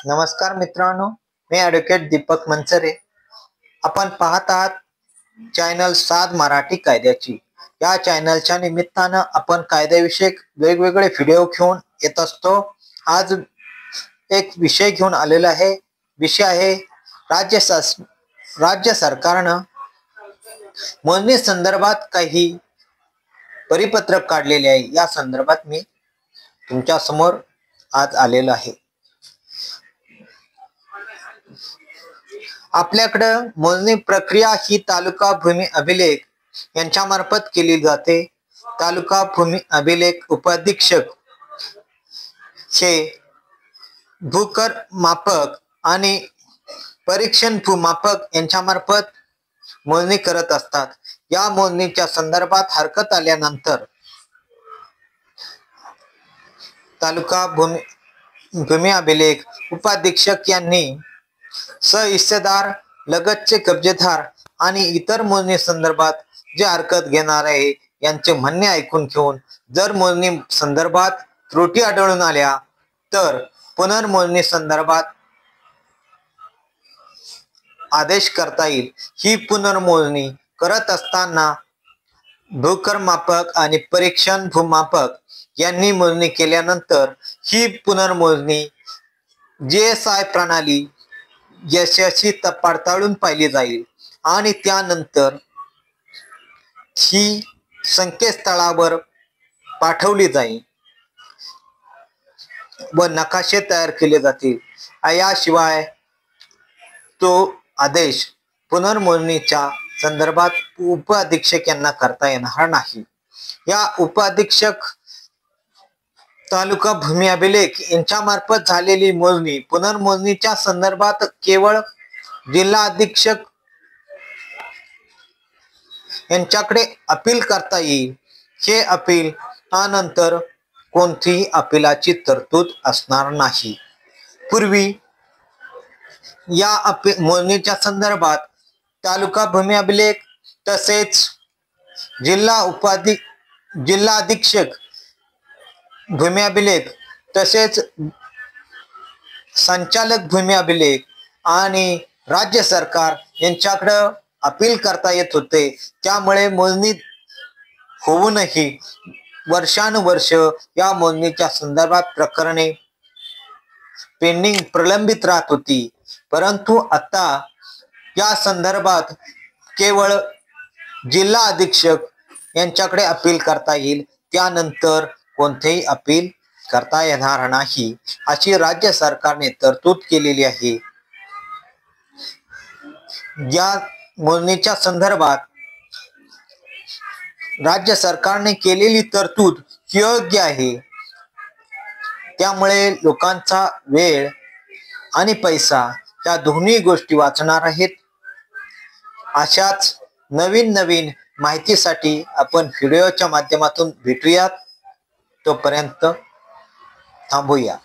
नमस्कार मित्रांनो, मी ॲडव्होकेट दीपक मनसरे. आपण पाहत आहात चॅनल साध मराठी कायद्याची. या चॅनलच्या निमित्तानं आपण कायद्याविषयक वेगवेगळे व्हिडिओ घेऊन येत असतो. आज एक विषय घेऊन आलेला आहे. विषय आहे राज्य सरकारनं मोजणी संदर्भात काही परिपत्रक काढलेले आहे. या संदर्भात मी तुमच्या समोर आज आलेलो आहे. आपल्याकडं मोजणी प्रक्रिया ही तालुका भूमी अभिलेख यांच्यामार्फत केली जाते. तालुका भूमी अभिलेख उपाधीक्षक हे भूकर मापक आणि परीक्षण भूमापक यांच्यामार्फत मोजणी करत असतात. या मोजणीच्या संदर्भात हरकत आल्यानंतर तालुका भूमी अभिलेख उपाधीक्षक यांनी सहिस्सेदार, लगतचे कब्जेदार आणि इतर मोजणी संदर्भात जे हरकत घेणार आहे यांचे म्हणणे ऐकून घेऊन जर मोजणी संदर्भात त्रुटी आढळून आल्या तर पुनर्मोजणी संदर्भात आदेश करता येईल. ही पुनर्मोजणी करत असताना भूकर मापक आणि परीक्षण भूमापक यांनी मोजणी केल्यानंतर ही पुनर्मोजणी GSI प्रणाली यशस्वी पडताळून पाहिली जाईल आणि त्यानंतर ही संकेतस्थळावर पाठवली जाईल व नकाशे तयार केले जातील. याशिवाय तो आदेश पुनर्मोजणीच्या संदर्भात उप अधीक्षक यांना करता येणार नाही. या उप अधीक्षक तालुका भूमी अभिलेख यांच्यामार्फत झालेली मोजणी पुनर्मोजणीच्या संदर्भात केवळ जिल्हा अधीक्षक यांच्याकडे अपील करता येईल. हे अपील त्यानंतर कोणतीही अपीलाची तरतूद असणार नाही. पूर्वी या मोजणीच्या संदर्भात तालुका भूमी अभिलेख तसेच जिल्हा अधीक्षक भूमी अभिलेख तसेच संचालक भूमी अभिलेख आणि राज्य सरकार यांच्याकडे अपील करता येत होते. त्यामुळे मोजणी होऊनही वर्षानुवर्ष या मोजणीच्या संदर्भात प्रकरणे पेंडिंग प्रलंबित राहत होती. परंतु आता या संदर्भात केवळ जिल्हा अधीक्षक यांच्याकडे अपील करता येईल. त्यानंतर कोणतेही अपील करता येणार नाही अशी राज्य सरकारने तरतूद केलेली आहे. या मोजणीच्या संदर्भात राज्य सरकारने केलेली तरतूद योग्य आहे. त्यामुळे लोकांचा वेळ आणि पैसा या दोन्ही गोष्टी वाचणार आहेत. अशाच नवीन माहितीसाठी आपण व्हिडिओच्या माध्यमातून भेटूयात. तोपर्यंत थांबूया.